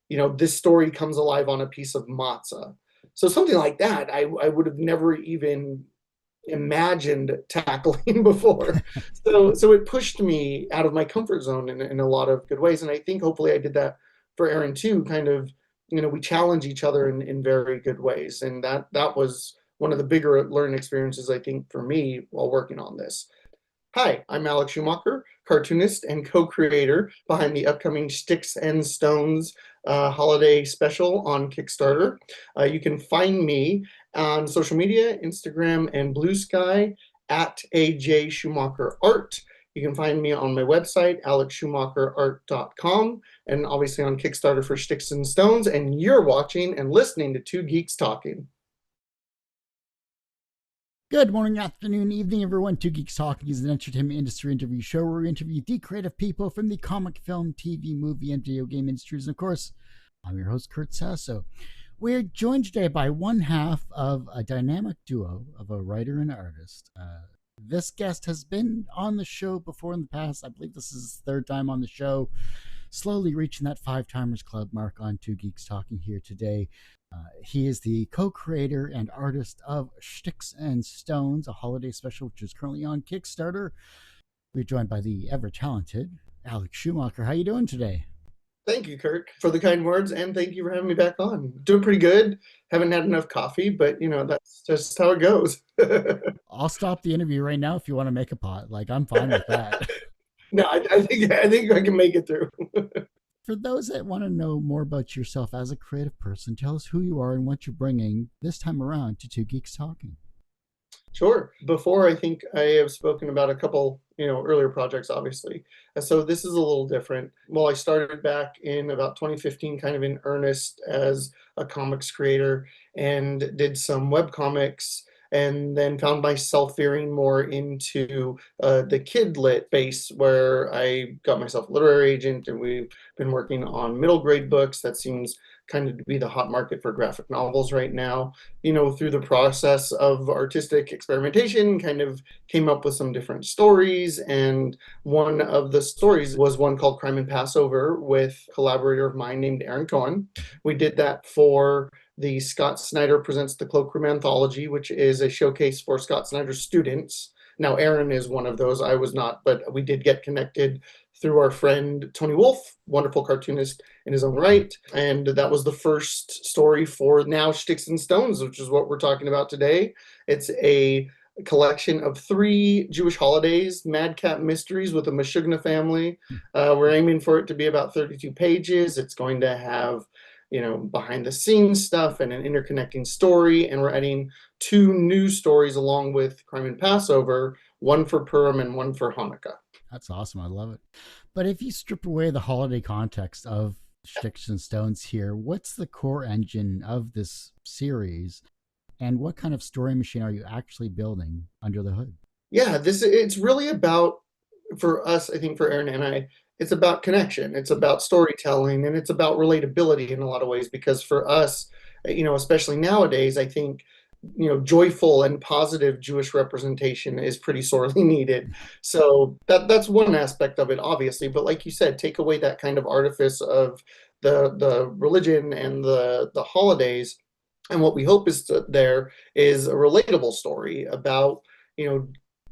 this story comes alive on a piece of matzah. So something like that, I would have never even imagined tackling before. So it pushed me out of my comfort zone in a lot of good ways. And I think hopefully I did that for Aaron too, kind of, we challenge each other in very good ways. And that was one of the bigger learning experiences, I think, for me while working on this. Hi, I'm Alex Schumacher, cartoonist and co-creator behind the upcoming Schticks and Stones holiday special on Kickstarter. You can find me on social media, Instagram and Blue Sky at AJ Schumacher Art. You can find me on my website, alexschumacherart.com, and obviously on Kickstarter for Schticks and Stones. And you're watching and listening to Two Geeks Talking. Good morning, afternoon, evening, everyone. Two Geeks Talking is an entertainment industry interview show where we interview the creative people from the comic, film, TV, movie, and video game industries. And of course, I'm your host, Kurt Sasso. We're joined today by one half of a dynamic duo of a writer and artist. This guest has been on the show before in the past. I believe this is his third time on the show. Slowly reaching that 5-timers club mark on Two Geeks Talking here today. He is the co-creator and artist of Schticks and Stones, a holiday special which is currently on Kickstarter. We're joined by the ever-talented Alex Schumacher. How you doing today? Thank you, Kurt, for the kind words, and thank you for having me back on. Doing pretty good. Haven't had enough coffee, but that's just how it goes. I'll stop the interview right now if you want to make a pot. I'm fine with that. No, I think I can make it through. For those that want to know more about yourself as a creative person, tell us who you are and what you're bringing this time around to Two Geeks Talking. Sure. Before, I think I have spoken about a couple, earlier projects, obviously. So this is a little different. Well, I started back in about 2015, kind of in earnest as a comics creator, and did some web comics, and then found myself veering more into the kid lit base, where I got myself a literary agent, and we've been working on middle grade books. That seems kind of to be the hot market for graphic novels right now. Through the process of artistic experimentation, kind of came up with some different stories. And one of the stories was one called Crime Passover with a collaborator of mine named Aaron Cohen. We did that for the Scott Snyder Presents the Cloakroom anthology, which is a showcase for Scott Snyder students. Now, Aaron is one of those. I was not, but we did get connected through our friend Tony Wolf, wonderful cartoonist in his own right. And that was the first story for now Schticks and Stones, which is what we're talking about today. It's a collection of 3 Jewish holidays, madcap mysteries with a Meshuggah family. We're aiming for it to be about 32 pages. It's going to have behind the scenes stuff and an interconnecting story. And we're adding 2 new stories along with Crime Passover, one for Purim and one for Hanukkah. That's awesome. I love it. But if you strip away the holiday context of Schticks and Stones here, what's the core engine of this series? And what kind of story machine are you actually building under the hood? Yeah, it's really about, for us, I think for Aaron and I, it's about connection. It's about storytelling, and it's about relatability in a lot of ways, because for us, especially nowadays, I think, joyful and positive Jewish representation is pretty sorely needed. So that's one aspect of it, obviously. But like you said, take away that kind of artifice of the religion and the holidays. And what we hope is there is a relatable story about,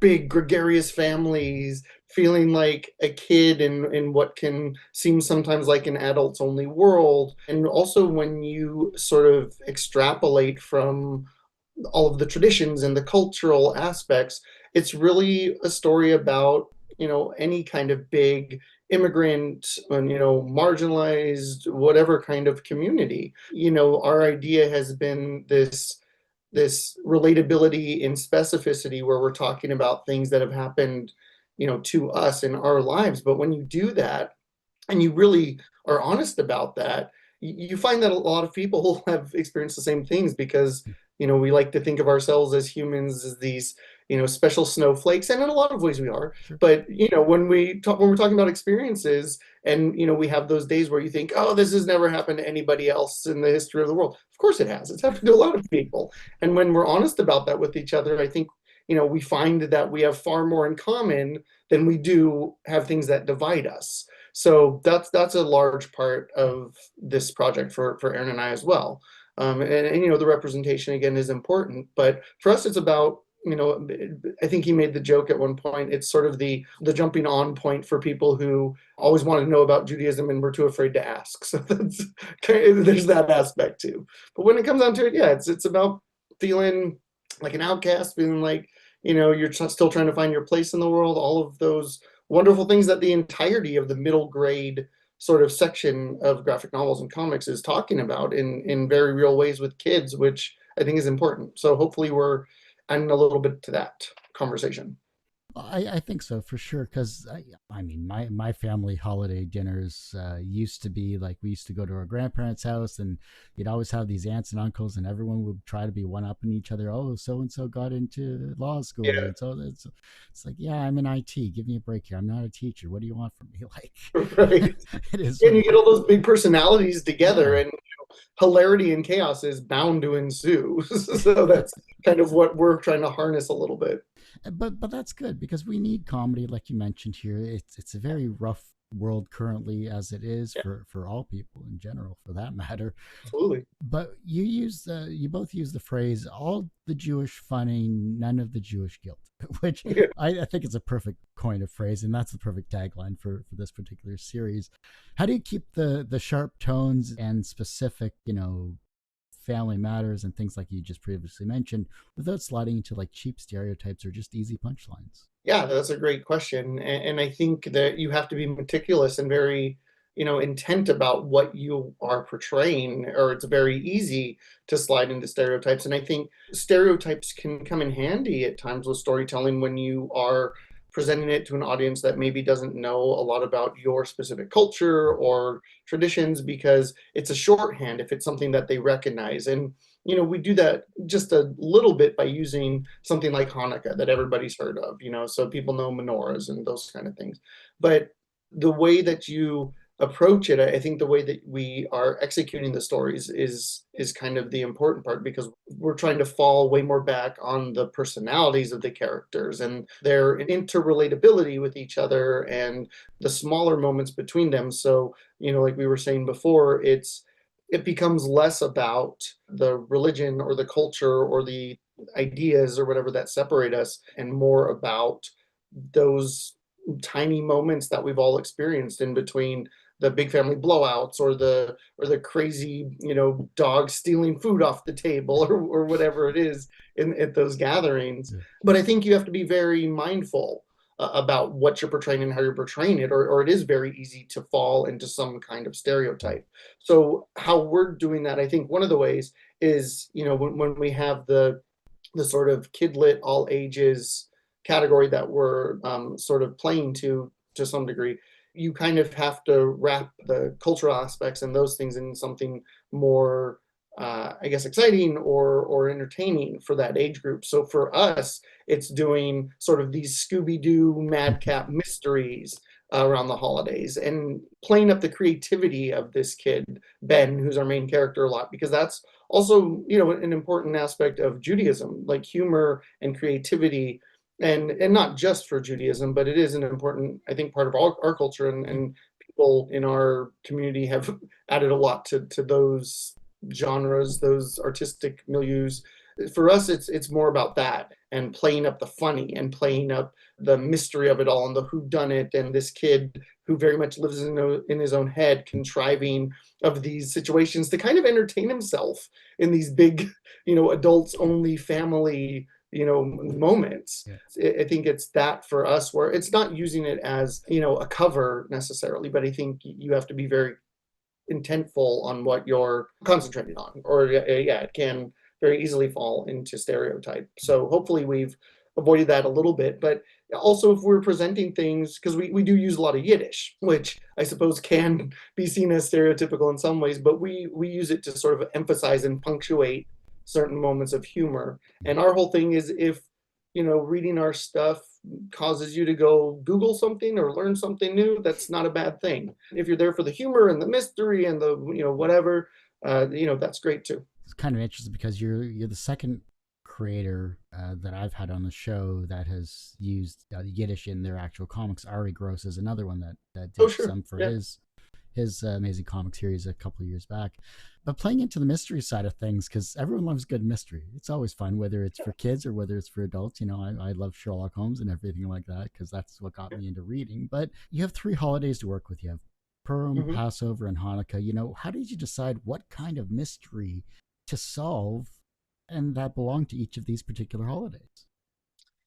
big gregarious families feeling like a kid in what can seem sometimes like an adults only world. And also when you sort of extrapolate from all of the traditions and the cultural aspects, it's really a story about, any kind of big immigrant and, marginalized, whatever kind of community. Our idea has been this relatability in specificity, where we're talking about things that have happened, to us in our lives. But when you do that and you really are honest about that, you find that a lot of people have experienced the same things, because we like to think of ourselves as humans as these special snowflakes, and in a lot of ways we are. Sure. But when we're talking about experiences, and we have those days where you think, oh, this has never happened to anybody else in the history of the world. Of course it has. It's happened to a lot of people. And when we're honest about that with each other, I think we find that we have far more in common than we do have things that divide us. So that's a large part of this project for Aaron and I as well. And the representation again is important, but for us it's about, I think he made the joke at one point. It's sort of the jumping on point for people who always want to know about Judaism and were too afraid to ask. So there's that aspect too. But when it comes down to it, yeah, it's about feeling like an outcast, feeling like you're still trying to find your place in the world. All of those wonderful things that the entirety of the middle grade sort of section of graphic novels and comics is talking about in very real ways with kids, which I think is important. So hopefully we're adding a little bit to that conversation. I think so for sure. Because I mean, my family holiday dinners used to be like we used to go to our grandparents' house, and you'd always have these aunts and uncles, and everyone would try to be one upping each other. Oh, so and so got into law school, Yeah, and so it's like, yeah, I'm in IT. Give me a break here. I'm not a teacher. What do you want from me? Like, right. it is And what you it. get all those big personalities together, Yeah. and hilarity and chaos is bound to ensue. So that's kind of what we're trying to harness a little bit. But that's good because we need comedy, like you mentioned here. It's a very rough world currently as it is Yeah, for all people in general, for that matter. absolutely. But you both use the phrase "all the Jewish funny, none of the Jewish guilt," which Yeah. I think is a perfect coin of phrase, and that's the perfect tagline for this particular series. How do you keep the sharp tones and specific, family matters and things like you just previously mentioned without sliding into like cheap stereotypes or just easy punchlines? Yeah, that's a great question. And I think that you have to be meticulous and very, intent about what you are portraying, or it's very easy to slide into stereotypes. And I think stereotypes can come in handy at times with storytelling when you are presenting it to an audience that maybe doesn't know a lot about your specific culture or traditions, because it's a shorthand if it's something that they recognize. And we do that just a little bit by using something like Hanukkah that everybody's heard of, so people know menorahs and those kind of things. But the way that you approach it, I think the way that we are executing the stories is kind of the important part, because we're trying to fall way more back on the personalities of the characters and their interrelatability with each other and the smaller moments between them. So, like we were saying before, it becomes less about the religion or the culture or the ideas or whatever that separate us, and more about those tiny moments that we've all experienced in between the big family blowouts or the crazy dog stealing food off the table or whatever it is in at those gatherings. Yeah. But I think you have to be very mindful about what you're portraying and how you're portraying it, or it is very easy to fall into some kind of stereotype. So how we're doing that, I think one of the ways is, when we have the sort of kidlit all ages category that we're sort of playing to some degree, you kind of have to wrap the cultural aspects and those things in something more, I guess, exciting or entertaining for that age group. So for us, it's doing sort of these Scooby-Doo madcap mysteries around the holidays and playing up the creativity of this kid, Ben, who's our main character, a lot, because that's also, an important aspect of Judaism, like humor and creativity, and not just for Judaism, but it is an important, I think, part of our culture, and people in our community have added a lot to those genres, those artistic milieus. For us, it's more about that and playing up the funny and playing up the mystery of it all and the who done it, and this kid who very much lives in his own head, contriving of these situations to kind of entertain himself in these big, adults only family, moments. Yeah. I think it's that for us, where it's not using it as, a cover necessarily, but I think you have to be very intentful on what you're concentrating on, or yeah, it can very easily fall into stereotype. So hopefully we've avoided that a little bit. But also, if we're presenting things, because we do use a lot of Yiddish, which I suppose can be seen as stereotypical in some ways, but we use it to sort of emphasize and punctuate certain moments of humor. And our whole thing is, if reading our stuff causes you to go Google something or learn something new, that's not a bad thing. If you're there for the humor and the mystery and the whatever, that's great too. It's kind of interesting because you're the second creator that I've had on the show that has used Yiddish in their actual comics. Ari Gross is another one that Oh, did sure. some for Yeah. his amazing comic series a couple of years back. But playing into the mystery side of things, because everyone loves good mystery. It's always fun, whether it's for kids or whether it's for adults. You know, I love Sherlock Holmes and everything like that because that's what got me into reading. But you have three holidays to work with. You have Purim, Mhm. Passover, and Hanukkah. You know, how did you decide what kind of mystery to solve and that belong to each of these particular holidays?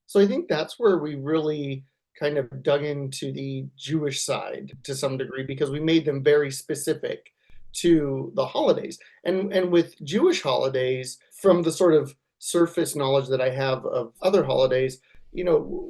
So I think that's where we really kind of dug into the Jewish side to some degree because we made them very specific to the holidays. And with Jewish holidays, from the sort of surface knowledge that I have of other holidays,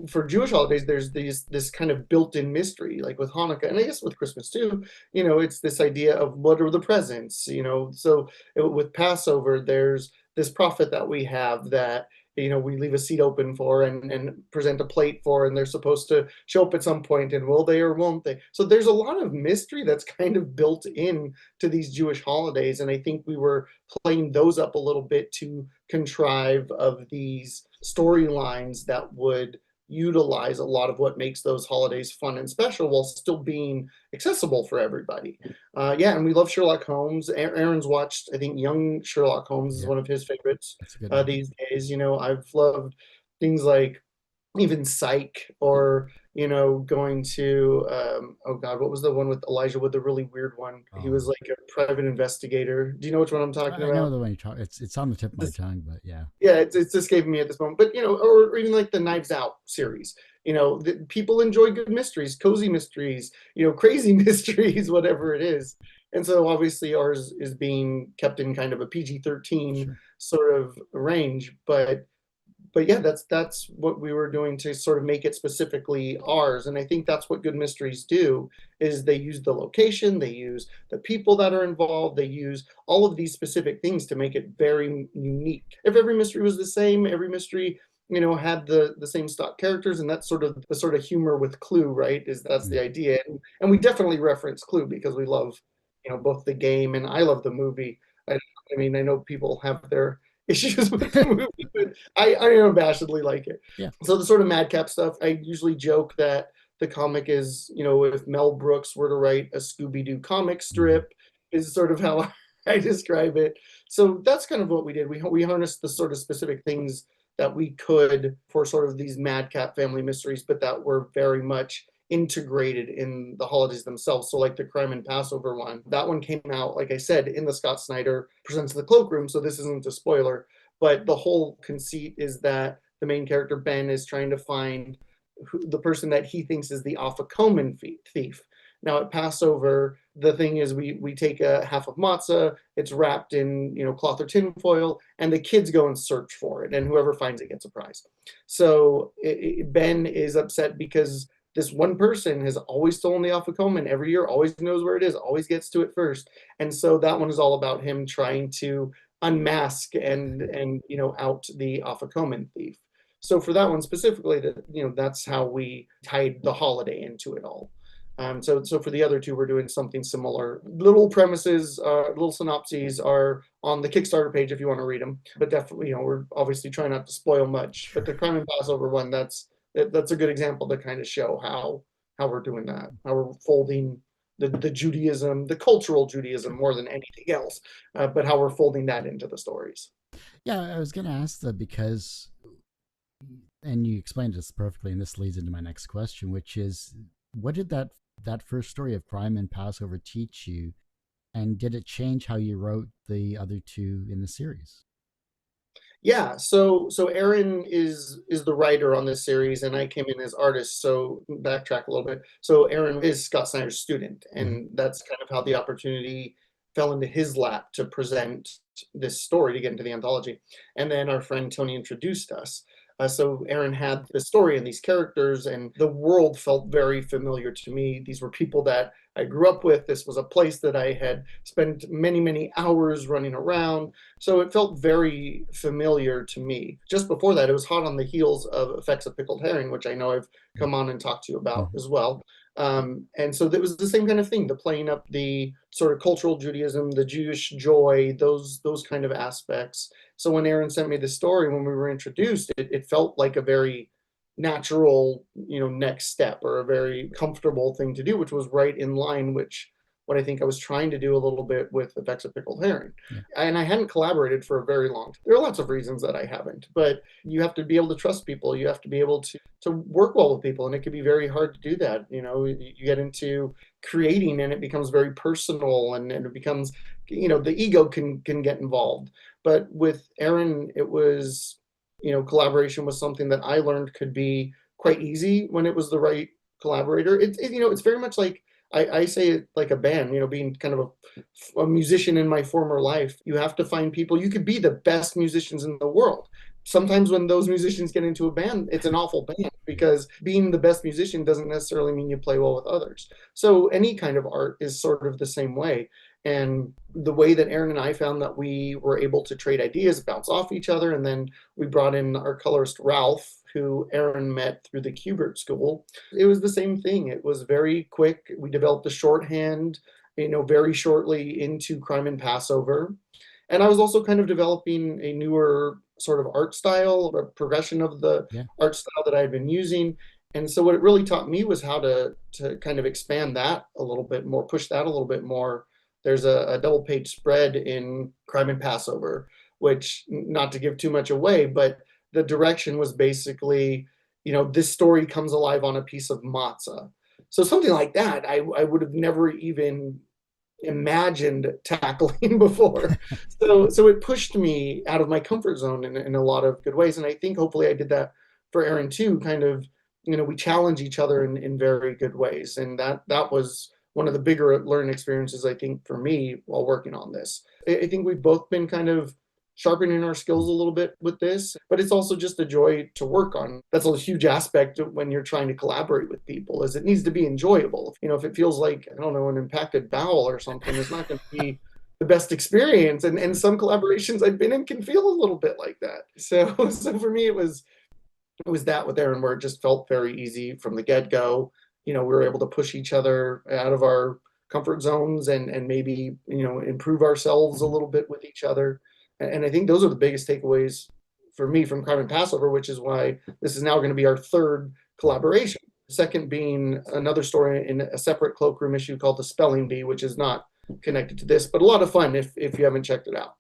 for Jewish holidays, there's this kind of built-in mystery, like with Hanukkah, and I guess with Christmas too. It's this idea of what are the presents. So with Passover, there's this prophet that we have that we leave a seat open for and present a plate for, and they're supposed to show up at some point, and will they or won't they? So there's a lot of mystery that's kind of built in to these Jewish holidays, and I think we were playing those up a little bit to contrive of these storylines that would utilize a lot of what makes those holidays fun and special while still being accessible for everybody. Yeah, and we love Sherlock Holmes. Aaron's watched, I think, Young Sherlock Holmes is Yeah, one of his favorites that's a good one. these days. I've loved things like even Psych or, going to, oh God, what was the one with Elijah Wood, the really weird one? He was Oh, like a private investigator. Do you know which one I'm talking I know about? the one you talk. It's on the tip of my This, tongue, but yeah, yeah, it's escaping me at this moment. But, or even like the Knives Out series. People enjoy good mysteries, cozy mysteries, crazy mysteries, whatever it is. And so obviously ours is being kept in kind of a PG-13 sure. sort of range, but yeah, that's what we were doing to sort of make it specifically ours. And I think that's what good mysteries do is they use the location, they use the people that are involved, they use all of these specific things to make it very unique. If every mystery was the same, every mystery had the same stock characters, and that's sort of the sort of humor with Clue, right? Is that's Mm, the idea. And we definitely reference Clue because we love both the game and I love the movie. I mean, I know people have their issues with the movie, but I unabashedly like it. yeah. So the sort of madcap stuff, I usually joke that the comic is, if Mel Brooks were to write a Scooby-Doo comic Hmm. strip, is sort of how I describe it. So that's kind of what we did. We harnessed the sort of specific things that we could for sort of these madcap family mysteries, but that were very much integrated in the holidays themselves. So like the Crime and Passover one, that one came out, like I said, in the Scott Snyder Presents the Cloakroom. So this isn't a spoiler, but the whole conceit is that the main character Ben is trying to find the person that he thinks is the Afikoman thief. Now at Passover, the thing is we take a half of matzah, it's wrapped in cloth or tin foil, and the kids go and search for it, and whoever finds it gets a prize. So Ben is upset because this one person has always stolen the Afikoman every year, always knows where it is, always gets to it first, and so that one is all about him trying to unmask and out the Afikoman thief. So for that one specifically, that's how we tied the holiday into it all. So for the other two, we're doing something similar. Little premises, little synopses are on the Kickstarter page if you want to read them. But definitely, we're obviously trying not to spoil much. But Sure. the Crime and Passover one, that's a good example to kind of show how we're doing that, how we're folding the Judaism, the cultural Judaism Sure. more than anything else, but how we're folding that into the stories. Yeah, I was going to ask that because, and you explained this perfectly, and this leads into my next question, which is, what did that first story of Crime and Passover teach you, and did it change how you wrote the other two in the series? Yeah, so Aaron is the writer on this series, and I came in as artist. So backtrack a little bit. So Aaron is Scott Snyder's student, Hmm. and that's kind of how the opportunity fell into his lap to present this story to get into the anthology. And then our friend Tony introduced us. So Aaron had the story and these characters, and the world felt very familiar to me. These were people that I grew up with. This was a place that I had spent many, many hours running around. So it felt very familiar to me. Just before that, it was hot on the heels of Effects of Pickled Herring, which I know I've come on and talked to you about Hmm. as well. And so that was the same kind of thing, the playing up the sort of cultural Judaism, the Jewish joy, those kind of aspects. So when Aaron sent me the story, when we were introduced, it felt like a very natural, next step, or a very comfortable thing to do, which was right in line, which what I think I was trying to do a little bit with Effects of Pickled Herring. Yeah. And I hadn't collaborated for a very long time. There are lots of reasons that I haven't, but you have to be able to trust people. You have to be able to work well with people, and it can be very hard to do that. You get into creating and it becomes very personal, and it becomes, the ego can get involved. But with Aaron, it was, collaboration was something that I learned could be quite easy when it was the right collaborator. It's very much like, I say it like a band, being kind of a musician in my former life. You have to find people. You could be the best musicians in the world. Sometimes when those musicians get into a band, it's an awful band, because being the best musician doesn't necessarily mean you play well with others. So any kind of art is sort of the same way. And the way that Aaron and I found that we were able to trade ideas, bounce off each other, and then we brought in our colorist Ralph, who Aaron met through the Kubert School. It was the same thing. It was very quick. We developed a shorthand, very shortly into Crime Passover. And I was also kind of developing a newer sort of art style, a progression of the art style that I had been using. And so what it really taught me was how to kind of expand that a little bit more, push that a little bit more. There's a double page spread in Crime Passover, which, not to give too much away, but the direction was basically, this story comes alive on a piece of matzah. So something like that, I would have never even imagined tackling before. So it pushed me out of my comfort zone in a lot of good ways. And I think hopefully I did that for Aaron too, kind of, we challenge each other in very good ways. And that was one of the bigger learning experiences, I think, for me while working on this. I think we've both been kind of sharpening our skills a little bit with this, but it's also just a joy to work on. That's a huge aspect when you're trying to collaborate with people, is it needs to be enjoyable. If it feels like, I don't know, an impacted bowel or something, it's not going to be the best experience. And some collaborations I've been in can feel a little bit like that. So for me, it was that with Aaron, where it just felt very easy from the get-go. We were able to push each other out of our comfort zones and maybe, improve ourselves a little bit with each other. And I think those are the biggest takeaways for me from Crime Passover, which is why this is now going to be our third collaboration. The second being another story in a separate Cloakroom issue called The Spelling Bee, which is not connected to this, but a lot of fun if you haven't checked it out.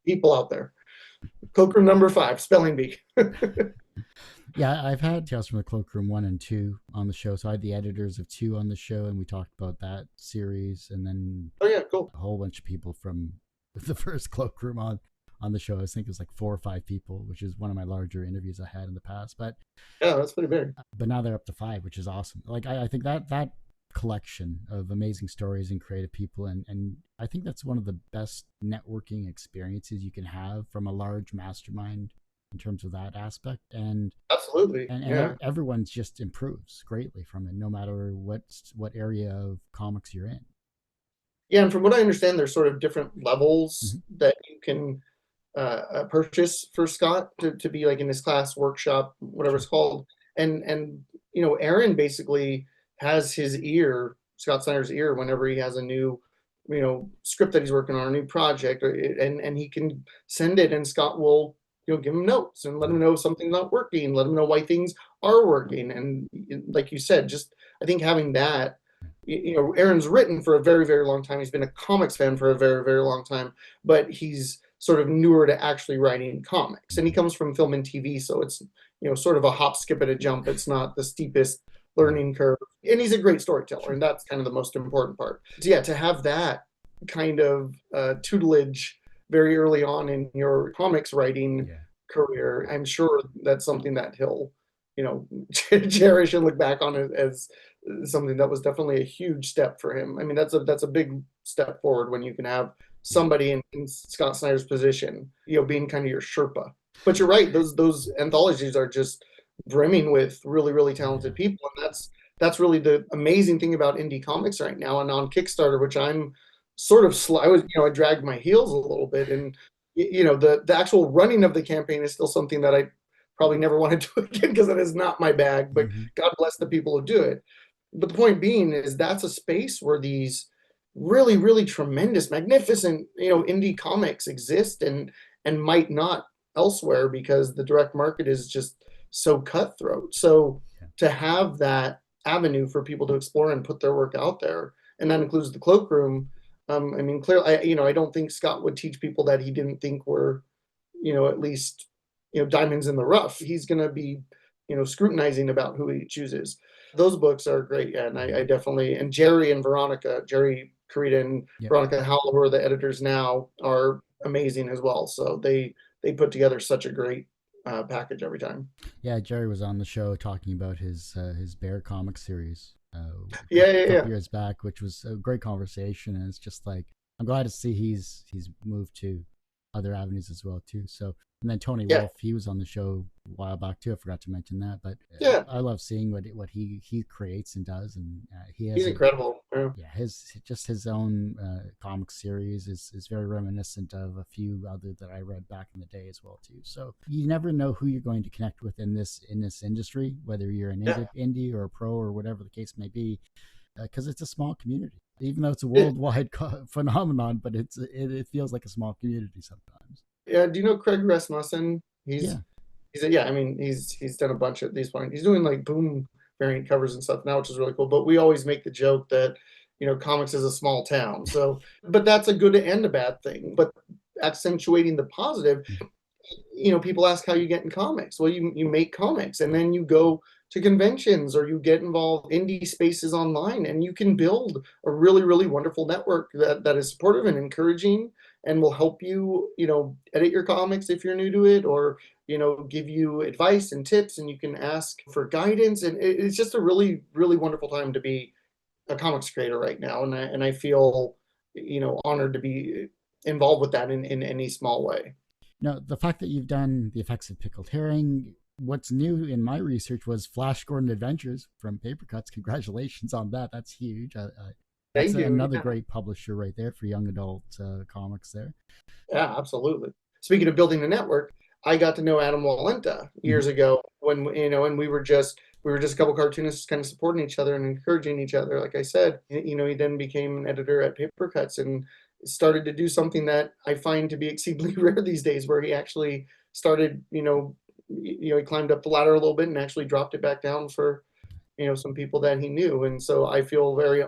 People out there. Cloakroom number 5, Spelling Bee. Yeah, I've had tales from the Cloakroom 1 and 2 on the show. So I had the editors of 2 on the show, and we talked about that series. And then cool. A whole bunch of people from the first Cloakroom on the show. I think it was like 4 or 5 people, which is one of my larger interviews I had in the past. But yeah, that's pretty big. But now they're up to 5, which is awesome. Like I think that collection of amazing stories and creative people, and I think that's one of the best networking experiences you can have from a large mastermind in terms of that aspect. And absolutely, and everyone's just improves greatly from it, no matter what area of comics you're in. Yeah, and from what I understand, there's sort of different levels that you can purchase for Scott to be like in this class, workshop, whatever it's called. And Aaron basically has his ear, Scott Snyder's ear, whenever he has a new script that he's working on, a new project, and he can send it, and Scott will give him notes and let him know something's not working, let him know why things are working. And like you said, just I think having that, Aaron's written for a very, very long time. He's been a comics fan for a very, very long time, but he's sort of newer to actually writing comics. And he comes from film and TV, so it's, sort of a hop, skip, and a jump. It's not the steepest learning curve. And he's a great storyteller, and that's kind of the most important part. So yeah, to have that kind of tutelage very early on in your comics writing career, I'm sure that's something that he'll, cherish and look back on it as something that was definitely a huge step for him. I mean, that's a big step forward when you can have somebody in Scott Snyder's position, being kind of your Sherpa. But you're right; those anthologies are just brimming with really, really talented people, and that's really the amazing thing about indie comics right now. And on Kickstarter, which I'm sort of I dragged my heels a little bit, and the actual running of the campaign is still something that I probably never want to do again, because it is not my bag. But God bless the people who do it. but the point being is that's a space where these really, really tremendous, magnificent, indie comics exist and might not elsewhere because the direct market is just so cutthroat. So Yeah. to have that avenue for people to explore and put their work out there, and that includes the Cloakroom. I mean, clearly, I don't think Scott would teach people that he didn't think were, at least, diamonds in the rough. He's going to be, scrutinizing about who he chooses. Those books are great. Yeah, and I definitely, and Jerry and Veronica, Jerry Carita and Yep. Veronica Howell, who are the editors now, are amazing as well. So they put together such a great package every time. Yeah, Jerry was on the show talking about his Bear comic series Yeah, a yeah, couple yeah. years back, which was a great conversation. And it's just like I'm glad to see he's moved to other avenues as well too. So and then Tony Yeah, Wolf, he was on the show a while back too. I forgot to mention that, but yeah. I love seeing what he creates and does, and he has He's a incredible. Yeah. yeah, his own comic series is very reminiscent of a few other that I read back in the day as well too. So you never know who you're going to connect with in this industry, whether you're an Yeah. indie or a pro or whatever the case may be, because it's a small community. Even though it's a It, worldwide phenomenon, but it feels like a small community sometimes. yeah. Do you know Craig Rasmussen? Yeah, Yeah. I mean, he's done a bunch at these points. He's doing like boom variant covers and stuff now, which is really cool. But we always make the joke that comics is a small town. So, but that's a good and a bad thing. But accentuating the positive, people ask how you get in comics. Well, you make comics and then you go to conventions or you get involved indie spaces online and you can build a really, really wonderful network that is supportive and encouraging and will help you, edit your comics if you're new to it or, give you advice and tips and you can ask for guidance. And it's just a really, really wonderful time to be a comics creator right now. And I feel, honored to be involved with that in any small way. now the fact that you've done the effects of pickled herring. What's new in my research was Flash Gordon Adventures from Paper Cuts. Congratulations on that. That's huge. That's Thank you. another Yeah. great publisher right there for young adult comics there. Yeah, absolutely. Speaking of building a network, I got to know Adam Walenta Mm-hmm. years ago when and we were just a couple cartoonists kind of supporting each other and encouraging each other. Like I said, he then became an editor at Paper Cuts and started to do something that I find to be exceedingly rare these days, where he actually started, he climbed up the ladder a little bit and actually dropped it back down for some people that he knew. And so I feel very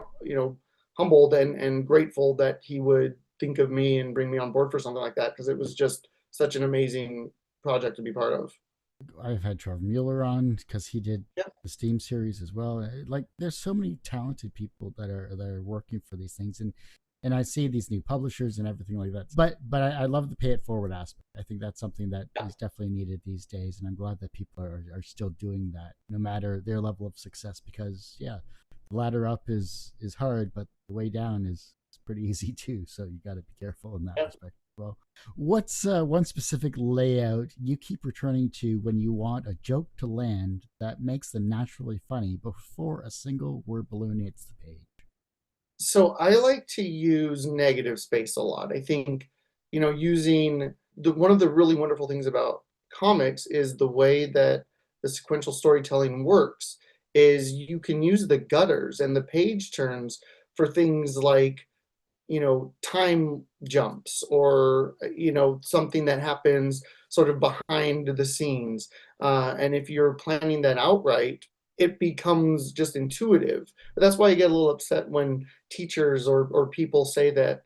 humbled and grateful that he would think of me and bring me on board for something like that because it was just such an amazing project to be part of. I've had Trevor Mueller on because he did Yeah. the Steam series as well. Like, there's so many talented people that are working for these things, and I see these new publishers and everything like that. But I love the pay it forward aspect. I think that's something that Yeah. is definitely needed these days, and I'm glad that people are still doing that, no matter their level of success. Because yeah, the ladder up is hard, but the way down is pretty easy too. So you got to be careful in that Yeah. respect. Well, what's one specific layout you keep returning to when you want a joke to land that makes them naturally funny before a single word balloon hits the page? So I like to use negative space a lot. I think, using one of the really wonderful things about comics is the way that the sequential storytelling works is you can use the gutters and the page turns for things like time jumps or something that happens sort of behind the scenes, and if you're planning that outright it becomes just intuitive. But that's why I get a little upset when teachers or people say that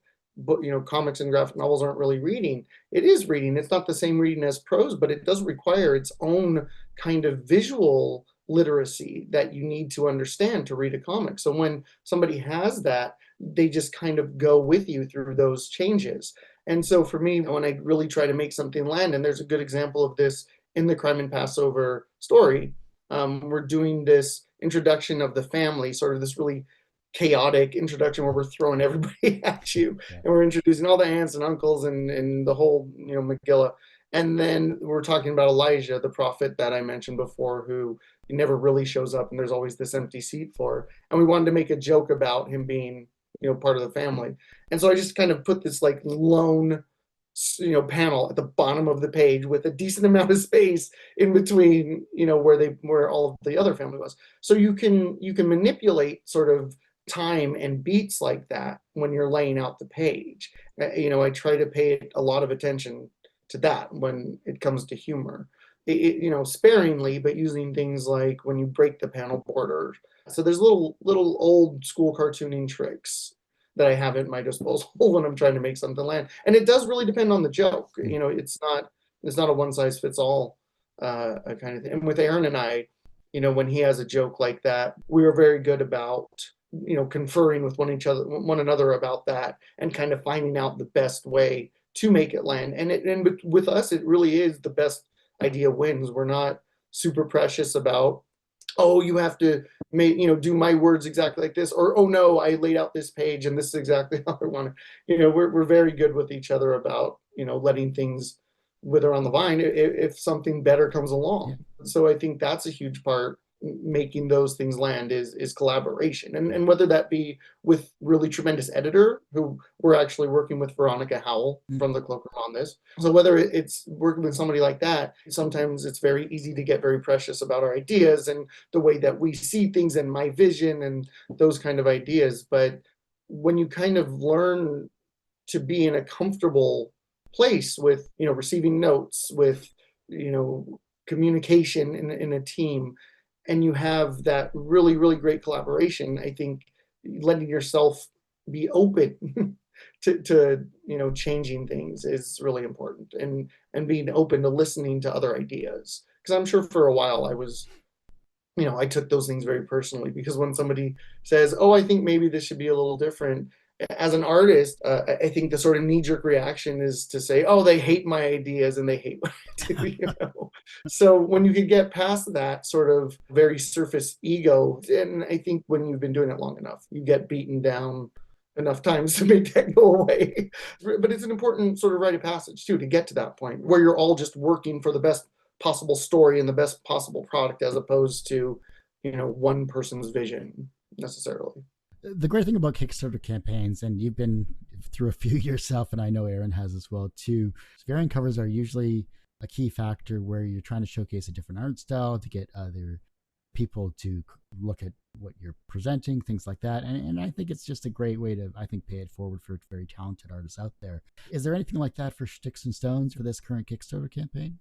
comics and graphic novels aren't really reading. It is reading. It's not the same reading as prose, but it does require its own kind of visual literacy that you need to understand to read a comic. So when somebody has that, they just kind of go with you through those changes. And so for me, when I really try to make something land, and there's a good example of this in the Crime and Passover story, we're doing this introduction of the family, sort of this really chaotic introduction where we're throwing everybody at you Yeah. and we're introducing all the aunts and uncles and the whole Megillah. And then we're talking about Elijah, the prophet that I mentioned before, who never really shows up and there's always this empty seat for. And we wanted to make a joke about him being part of the family. And so I just kind of put this like lone panel at the bottom of the page with a decent amount of space in between, where all of the other family was. So you can manipulate sort of time and beats like that when you're laying out the page. I try to pay a lot of attention to that when it comes to humor. Sparingly, but using things like when you break the panel border. So there's little old school cartooning tricks that I have at my disposal when I'm trying to make something land. And it does really depend on the joke. It's not a one size fits all kind of thing. And with Aaron and I, when he has a joke like that, we are very good about conferring with one another about that, and kind of finding out the best way to make it land. And with us, it really is the best idea wins. We're not super precious about, oh, you have to do my words exactly like this, or, oh no, I laid out this page and this is exactly how I want it. We're very good with each other about letting things wither on the vine if something better comes along. Yeah. So I think that's a huge part, making those things land, is collaboration, and whether that be with really tremendous editor, who we're actually working with Veronica Howell from the Cloakroom on this. So whether it's working with somebody like that, sometimes it's very easy to get very precious about our ideas and the way that we see things and my vision and those kind of ideas. But when you kind of learn to be in a comfortable place with receiving notes, with communication in a team, and you have that really, really great collaboration, I think letting yourself be open to changing things is really important, and being open to listening to other ideas. Because I'm sure for a while I took those things very personally, because when somebody says, oh, I think maybe this should be a little different, as an artist, I think the sort of knee-jerk reaction is to say, oh, they hate my ideas and they hate what I do. So when you can get past that sort of very surface ego, and I think when you've been doing it long enough, you get beaten down enough times to make that go away. But it's an important sort of rite of passage too, to get to that point where you're all just working for the best possible story and the best possible product, as opposed to one person's vision necessarily. The great thing about Kickstarter campaigns, and you've been through a few yourself, and I know Aaron has as well too, variant covers are usually a key factor where you're trying to showcase a different art style to get other people to look at what you're presenting, things like that. And I think it's just a great way to, I think, pay it forward for very talented artists out there. Is there anything like that for Schticks and Stones for this current Kickstarter campaign?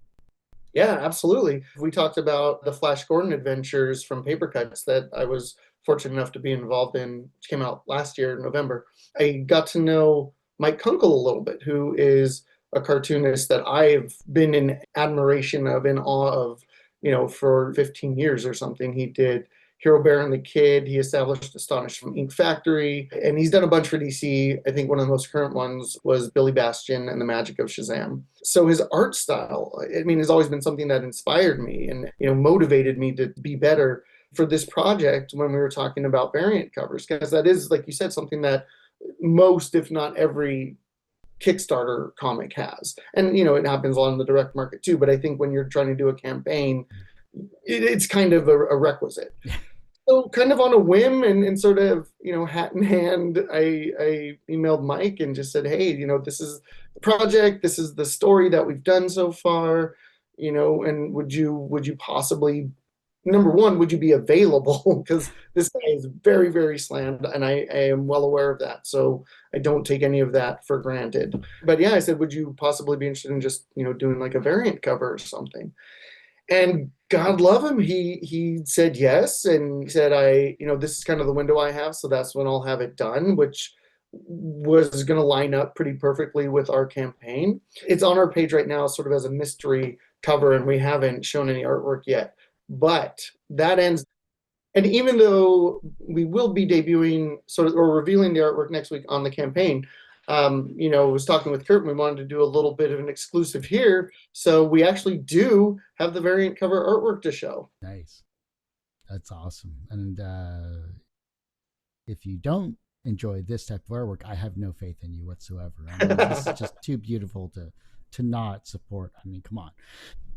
Yeah, absolutely. We talked about the Flash Gordon adventures from Paper Cuts that I was fortunate enough to be involved in, which came out last year in November. I got to know Mike Kunkel a little bit, who is a cartoonist that I've been in admiration of, in awe of, for 15 years or something. He did Hero Bear and the Kid. He established Astonished from Ink Factory, and he's done a bunch for DC. I think one of the most current ones was Billy Bastion and the Magic of Shazam. So his art style, has always been something that inspired me and, motivated me to be better for this project when we were talking about variant covers, because that is, like you said, something that most, if not every, Kickstarter comic has. And, it happens a lot in the direct market too, but I think when you're trying to do a campaign, it's kind of a requisite. So kind of on a whim and sort of, hat in hand, I emailed Mike and just said, hey, this is the project, this is the story that we've done so far, and would you possibly, number one, would you be available? Because this guy is very, very slammed, and I am well aware of that. So I don't take any of that for granted. But yeah, I said, would you possibly be interested in just, doing like a variant cover or something? And God love him, he said yes, and he said, this is kind of the window I have, so that's when I'll have it done, which was going to line up pretty perfectly with our campaign. It's on our page right now, sort of as a mystery cover, and we haven't shown any artwork yet. But that ends, and even though we will be debuting or revealing the artwork next week on the campaign, I was talking with Kurt and we wanted to do a little bit of an exclusive here. So we actually do have the variant cover artwork to show. Nice. That's awesome. And if you don't enjoy this type of artwork, I have no faith in you whatsoever. This is just too beautiful to not support. Come on.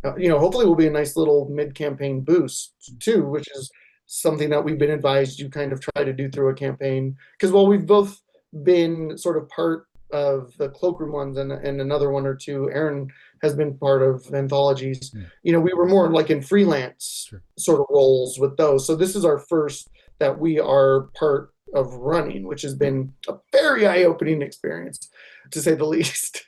Hopefully will be a nice little mid-campaign boost too, which is something that we've been advised you kind of try to do through a campaign. Because while we've both been sort of part of the Cloakroom ones and another one or two. Aaron has been part of anthologies. Hmm. We were more like in freelance Sure. sort of roles with those. So this is our first that we are part of running, which has been a very eye-opening experience, to say the least.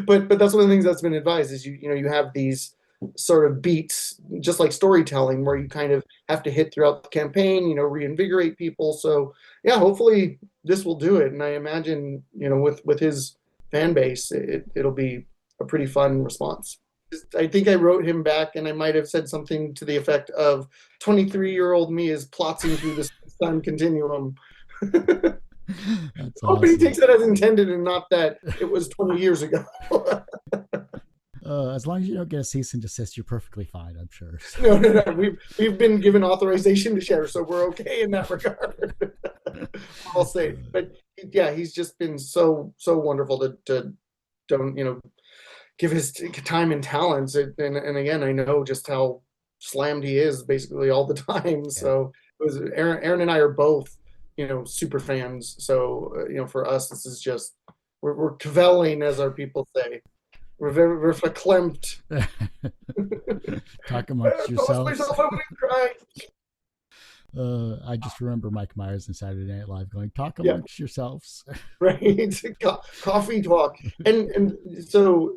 But that's one of the things that's been advised is you have these sort of beats, just like storytelling, where you kind of have to hit throughout the campaign, reinvigorate people. So yeah, hopefully this will do it. And I imagine, with his fan base, it'll be a pretty fun response. I think I wrote him back and I might have said something to the effect of 23-year-old me is plotting through this time continuum. That's Hoping he awesome. takes it as intended and not that it was 20 years ago. As long as you don't get a cease and desist, you're perfectly fine, I'm sure. No. We've been given authorization to share, so we're okay in that regard. I'll say, but yeah, he's just been so wonderful to don't give his time and talents. And again, I know just how slammed he is basically all the time. Yeah. So it was Aaron and I are both super fans. So for us, this is just we're cavelling, as our people say. We're verklempt. Talk amongst yourselves. Myself, I'm gonna cry. I just remember Mike Myers in Saturday Night Live going, "Talk Yeah. amongst yourselves." Right. Coffee talk. And so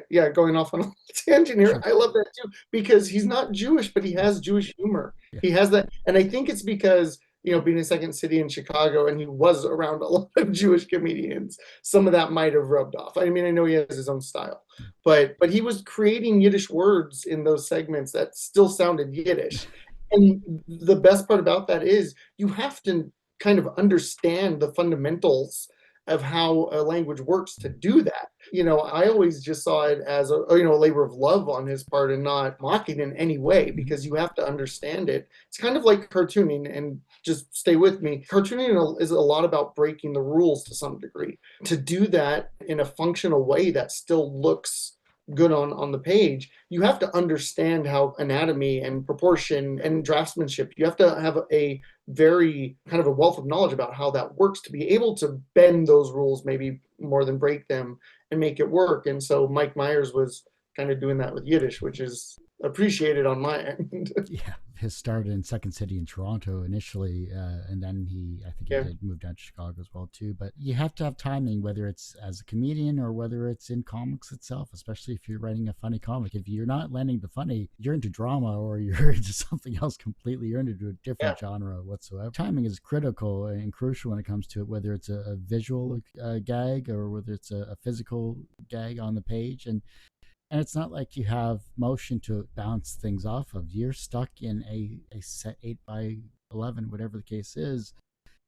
yeah, going off on a tangent here, Sure. I love that too, because he's not Jewish, but he has Jewish humor. Yeah. He has that, and I think it's because being a second city in Chicago, and he was around a lot of Jewish comedians, some of that might have rubbed off. I mean, I know he has his own style, but he was creating Yiddish words in those segments that still sounded Yiddish. And the best part about that is you have to kind of understand the fundamentals of how a language works to do that. I always just saw it as a labor of love on his part and not mocking in any way, because you have to understand it. It's kind of like cartooning, and just stay with me. Cartooning is a lot about breaking the rules to some degree. To do that in a functional way that still looks good on the page, you have to understand how anatomy and proportion and draftsmanship, you have to have a very kind of a wealth of knowledge about how that works to be able to bend those rules maybe more than break them and make it work. And so Mike Myers was kind of doing that with Yiddish, which is appreciated on my end. Yeah, his start in Second City in Toronto initially, and then I think he did move down to Chicago as well too. But you have to have timing, whether it's as a comedian or whether it's in comics itself, especially if you're writing a funny comic. If you're not landing the funny, you're into drama or you're into something else completely. You're into a different genre whatsoever. Timing is critical and crucial when it comes to it, whether it's a visual gag or whether it's a physical gag on the page. And it's not like you have motion to bounce things off of. You're stuck in a set 8x11, whatever the case is,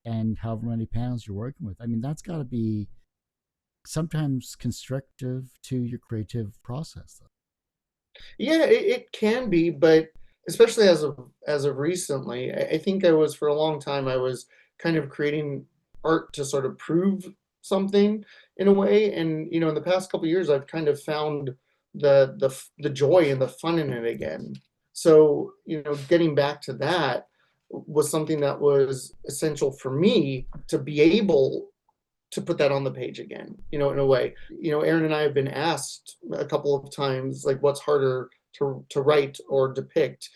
and however many panels you're working with. I mean, that's got to be sometimes constrictive to your creative process, though. Yeah, it can be, but especially as of recently, I think I was for a long time, I was kind of creating art to sort of prove something in a way. And in the past couple of years, I've kind of found the joy and the fun in it again. So getting back to that was something that was essential for me to be able to put that on the page again, in a way. Aaron and I have been asked a couple of times, like, what's harder to write or depict,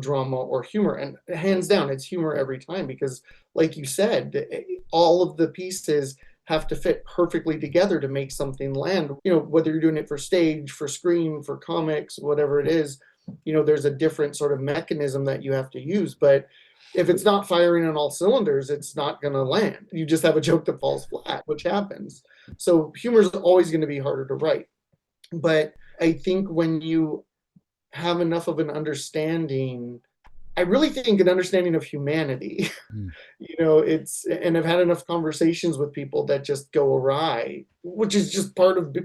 drama or humor? And hands down, it's humor every time, because like you said, all of the pieces have to fit perfectly together to make something land. Whether you're doing it for stage, for screen, for comics, whatever it is, there's a different sort of mechanism that you have to use. But if it's not firing on all cylinders, it's not going to land. You just have a joke that falls flat, which happens. So humor is always going to be harder to write. But I think when you have enough of an understanding, I really think an understanding of humanity, and I've had enough conversations with people that just go awry, which is just part of,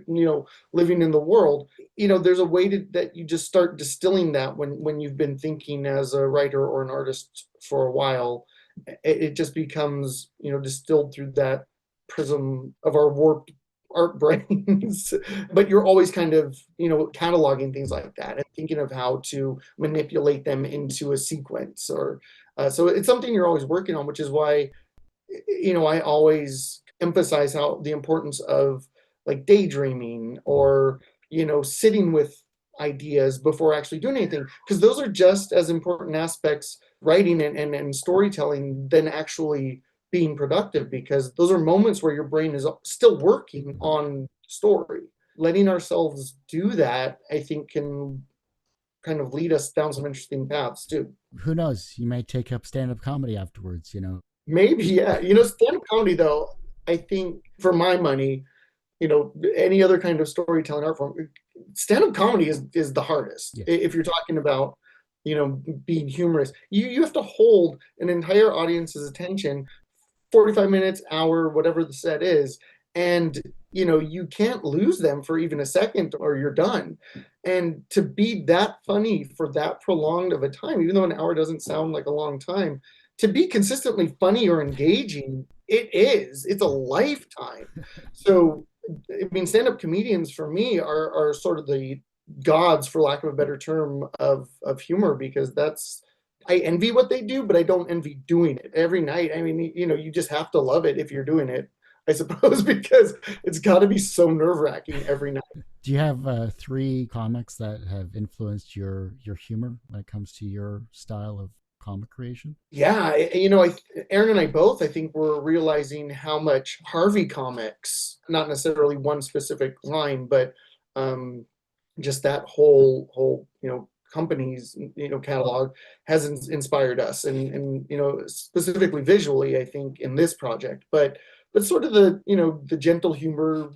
living in the world. There's a way that you just start distilling that when you've been thinking as a writer or an artist for a while. It just becomes, distilled through that prism of our warped art brains. But you're always kind of cataloging things like that and thinking of how to manipulate them into a sequence, or so it's something you're always working on, which is why I always emphasize how the importance of like daydreaming or, sitting with ideas before actually doing anything, because those are just as important aspects, writing and storytelling, than actually being productive, because those are moments where your brain is still working on story. Letting ourselves do that, I think, can kind of lead us down some interesting paths too. Who knows? You might take up stand up comedy afterwards, you know? Maybe, yeah. Stand-up comedy though, I think for my money, any other kind of storytelling art form, stand-up comedy is the hardest. Yeah. If you're talking about, being humorous, you have to hold an entire audience's attention 45 minutes, hour, whatever the set is. And, you can't lose them for even a second or you're done. And to be that funny for that prolonged of a time, even though an hour doesn't sound like a long time, to be consistently funny or engaging, it's a lifetime. So, I mean, stand-up comedians for me are sort of the gods, for lack of a better term, of humor, because I envy what they do, but I don't envy doing it every night. I mean, you just have to love it if you're doing it, I suppose, because it's got to be so nerve-wracking every night. Do you have three comics that have influenced your humor when it comes to your style of comic creation? Yeah, Aaron and I both, I think, were realizing how much Harvey comics, not necessarily one specific line, but um, just that whole company's catalog has inspired us, and specifically visually, I think, in this project, but sort of the gentle humor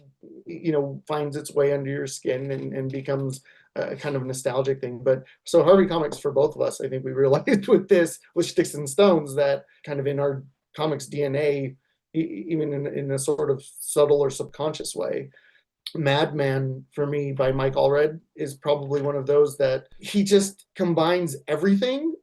finds its way under your skin and becomes a kind of nostalgic thing. But so Harvey comics, for both of us, I think we realized with Schticks and Stones, that kind of in our comics DNA, even in a sort of subtle or subconscious way. Madman, for me, by Mike Allred, is probably one of those that he just combines everything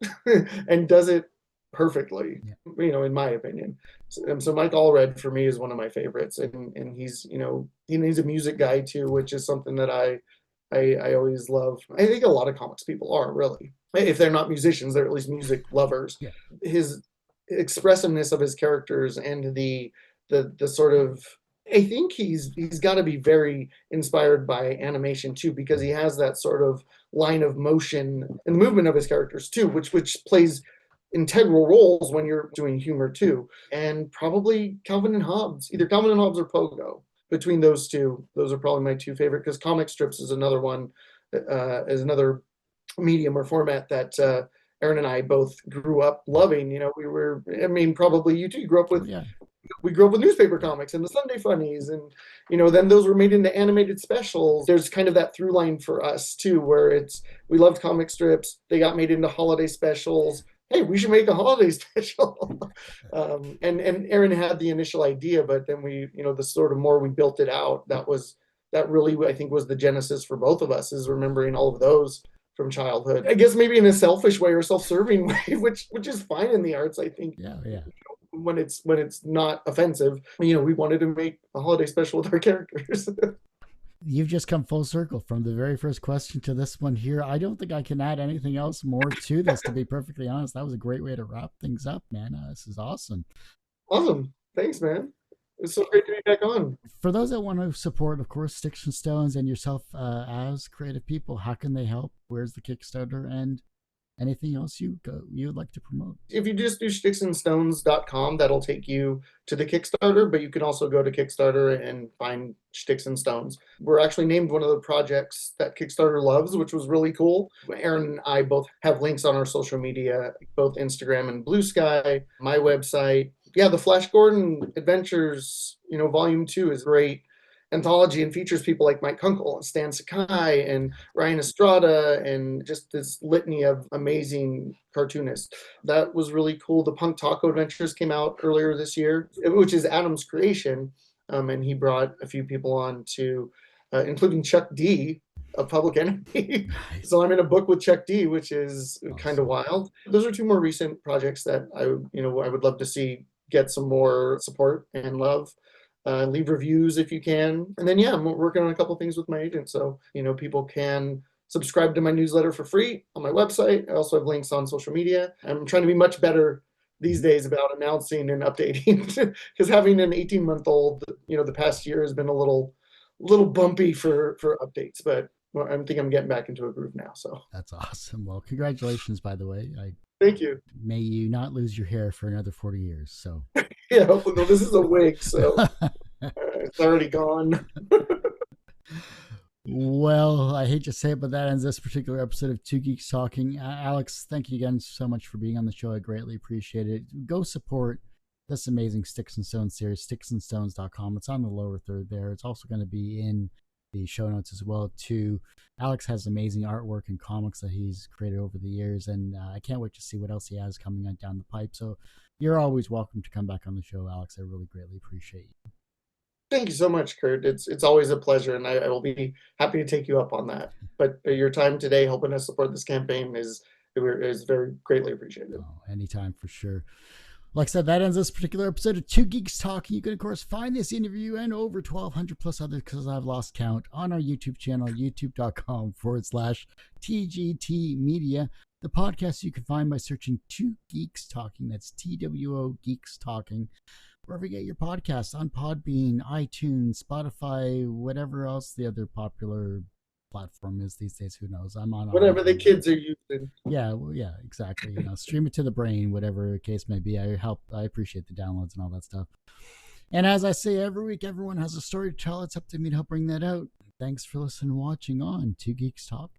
and does it perfectly, Yeah. in my opinion. So Mike Allred for me is one of my favorites, and he's a music guy too, which is something that I always love. I think a lot of comics people are, really. If they're not musicians, they're at least music lovers. Yeah. His expressiveness of his characters and the sort of, I think he's got to be very inspired by animation too, because he has that sort of line of motion and movement of his characters too, which plays integral roles when you're doing humor too. And probably Calvin and Hobbes, either Calvin and Hobbes or Pogo. Between those two, those are probably my two favorite, because comic strips is another one, is another medium or format that Aaron and I both grew up loving. I mean, probably you too grew up with. Yeah. We grew up with newspaper comics and the Sunday Funnies, and then those were made into animated specials. There's kind of that through line for us too, where we loved comic strips. They got made into holiday specials. Hey, we should make a holiday special. And Aaron had the initial idea, but then the sort of more we built it out, that really, I think, was the genesis for both of us, is remembering all of those from childhood. I guess maybe in a selfish way or self-serving way, which is fine in the arts, I think. Yeah. When it's not offensive, we wanted to make a holiday special with our characters. You've just come full circle from the very first question to this one here. I don't think I can add anything else more to this, to be perfectly honest. That was a great way to wrap things up, man. This is awesome. Awesome. Thanks, man. It's so great to be back on. For those that want to support, of course, Schticks and Stones and yourself as creative people, how can they help? Where's the Kickstarter? And anything else you would like to promote? If you just do schticksandstones.com, that'll take you to the Kickstarter, but you can also go to Kickstarter and find Schticks and Stones. We're actually named one of the projects that Kickstarter loves, which was really cool. Aaron and I both have links on our social media, both Instagram and Blue Sky, my website. Yeah, the Flash Gordon Adventures, Volume 2 is great anthology and features people like Mike Kunkel and Stan Sakai and Ryan Estrada and just this litany of amazing cartoonists. That was really cool. The Punk Taco Adventures came out earlier this year, which is Adam's creation. And he brought a few people on including Chuck D of Public Enemy. So I'm in a book with Chuck D, which is awesome. Kind of wild. Those are two more recent projects that I would love to see get some more support and love. Leave reviews if you can. And then, I'm working on a couple things with my agent. So, people can subscribe to my newsletter for free on my website. I also have links on social media. I'm trying to be much better these days about announcing and updating because having an 18-month-old, the past year has been a little bumpy for updates, but I think I'm getting back into a groove now. So That's awesome. Well, congratulations, by the way. I thank you. may you not lose your hair for another 40 years. So Yeah, hopefully, no, this is a wig, so it's already gone. well, I hate to say it, but that ends this particular episode of Two Geeks Talking. Alex, thank you again so much for being on the show. I greatly appreciate it. Go support this amazing Sticks and Stones series, sticksandstones.com. It's on the lower third there. It's also going to be in the show notes as well too. Alex has amazing artwork and comics that he's created over the years, and I can't wait to see what else he has coming on down the pipe. So you're always welcome to come back on the show, Alex. I really greatly appreciate you. Thank you so much, Kurt. It's always a pleasure, and I will be happy to take you up on that. But your time today helping us support this campaign is very greatly appreciated. Oh, anytime for sure. Like I said, that ends this particular episode of Two Geeks Talking. You can, of course, find this interview and over 1,200 plus others, because I've lost count, on our YouTube channel, youtube.com/TGT Media. The podcast you can find by searching Two Geeks Talking. That's TWO Geeks Talking. Wherever you get your podcasts, on Podbean, iTunes, Spotify, whatever else the other popular platform is these days. Who knows? I'm on whatever the kids are using. Yeah, well, yeah, exactly. Stream it to the brain, whatever the case may be. I appreciate the downloads and all that stuff. And as I say every week, everyone has a story to tell. It's up to me to help bring that out. Thanks for listening and watching on Two Geeks Talk.